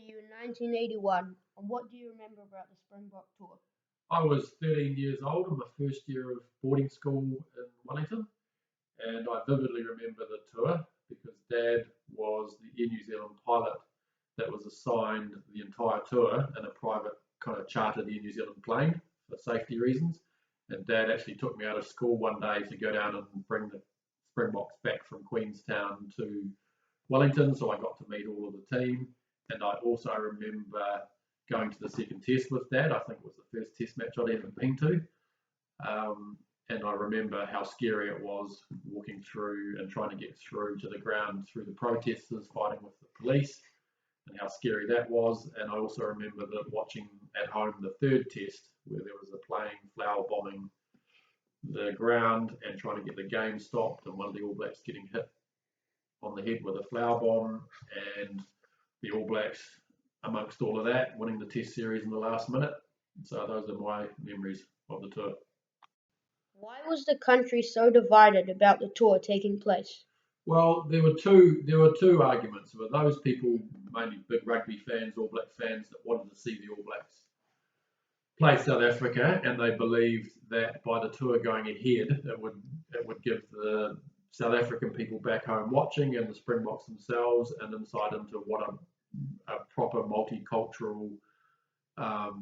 you in 1981, and what do you remember about the Springbok tour? I was 13 years old in my first year of boarding school in Wellington, and I vividly remember the tour because Dad was the Air New Zealand pilot that was assigned the entire tour in a private kind of chartered Air New Zealand plane for safety reasons. And Dad actually took me out of school one day to go down and bring the Springboks back from Queenstown to Wellington, so I got to meet all of the team. And I also remember going to the second test with Dad. I think it was the first test match I'd ever been to. And I remember how scary it was walking through and trying to get through to the ground through the protesters fighting with the police and how scary that was. And I also remember that watching at home the third test where there was a plane flower bombing the ground and trying to get the game stopped, and one of the All Blacks getting hit on the head with a flower bomb, and the All Blacks, amongst all of that, winning the test series in the last minute. So those are my memories of the tour. Why was the country so divided about the tour taking place? Well, there were two arguments. There were those people, mainly big rugby fans, All Black fans, that wanted to see the All Blacks play South Africa, and they believed that by the tour going ahead, it would give the South African people back home watching and the Springboks themselves an insight into what a proper multicultural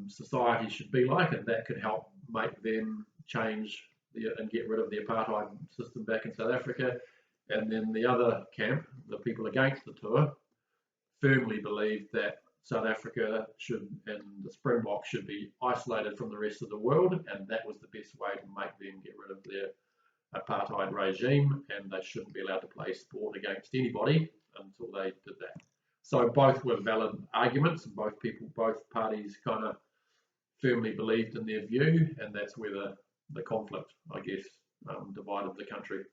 society should be like, and that could help make them change and get rid of the apartheid system back in South Africa. And then the other camp, the people against the tour, firmly believed that South Africa and the Springboks should be isolated from the rest of the world, and that was the best way to make them get rid of their apartheid regime, and they shouldn't be allowed to play sport against anybody until they did that. So both were valid arguments, and both parties kind of firmly believed in their view, and that's where the conflict, I guess, divided the country.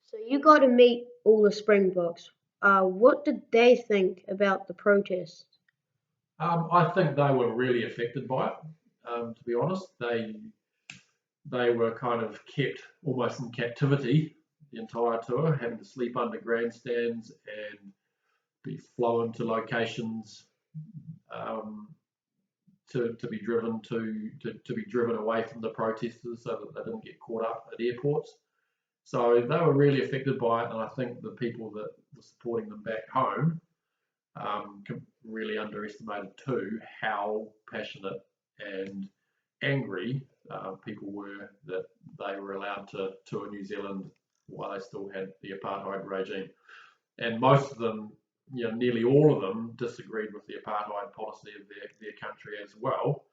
So you got to meet all the Springboks. What did they think about the protests? I think they were really affected by it. To be honest, they were kind of kept almost in captivity the entire tour, having to sleep under grandstands and be flown to locations um, to be driven to be driven away from the protesters so that they didn't get caught up at airports. So they were really affected by it, and I think the people that were supporting them back home really underestimated too how passionate and angry people were that they were allowed to tour New Zealand while they still had the apartheid regime. And most of them, nearly all of them, disagreed with the apartheid policy of their country as well.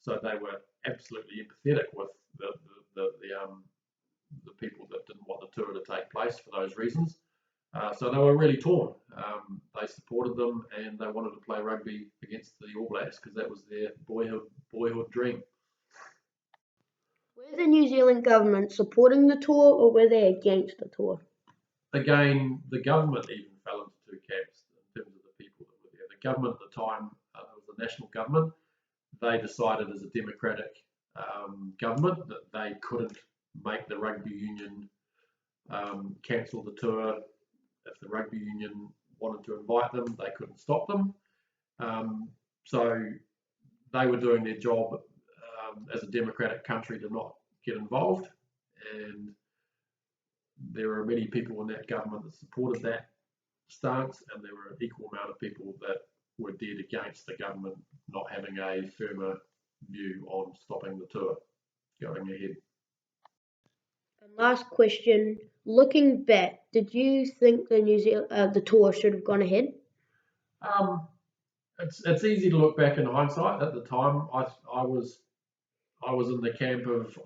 So they were absolutely empathetic with the people that didn't want the tour to take place for those reasons. So they were really torn. They supported them and they wanted to play rugby against the All Blacks because that was their boyhood dream. Were the New Zealand government supporting the tour or were they against the tour? Again, the government even fell into two camps in terms of the people that were there. The government at the time, it was the national government, they decided as a democratic government that they couldn't make the rugby union cancel the tour. If the rugby union wanted to invite them, they couldn't stop them. So they were doing their job as a democratic country to not get involved, and there were many people in that government that supported that stance, and there were an equal amount of people that were dead against the government not having a firmer view on stopping the tour going ahead. And last question, looking back, did you think the tour should have gone ahead? Um, it's easy to look back in hindsight. At the time, I was in the camp of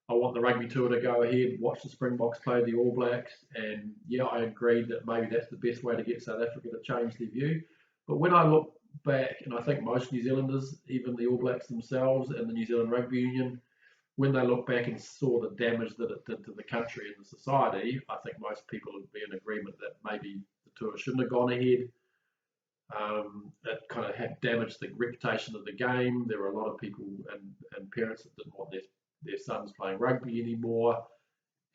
I want the rugby tour to go ahead, watch the Springboks play the All Blacks, and yeah, I agreed that maybe that's the best way to get South Africa to change their view. But when I look back, and I think most New Zealanders, even the All Blacks themselves and the New Zealand Rugby Union, when they look back and saw the damage that it did to the country and the society, I think most people would be in agreement that maybe the tour shouldn't have gone ahead. It kind of had damaged the reputation of the game. There were a lot of people and parents that didn't want their sons playing rugby anymore.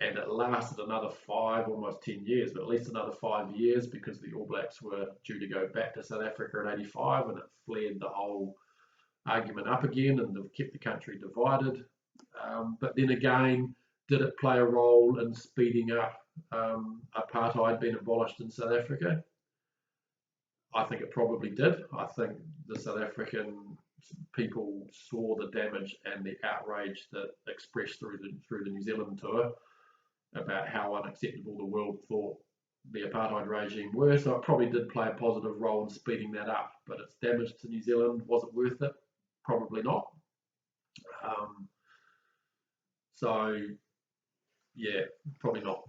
and it lasted another 5, almost 10 years, but at least another 5 years, because the All Blacks were due to go back to South Africa in '85, and it flared the whole argument up again, and they've kept the country divided. But then again, did it play a role in speeding up apartheid being abolished in South Africa? I think it probably did. I think the South African people saw the damage and the outrage that expressed through the New Zealand tour about how unacceptable the world thought the apartheid regime were. So it probably did play a positive role in speeding that up. But its damage to New Zealand, was it worth it? Probably not. So yeah, probably not.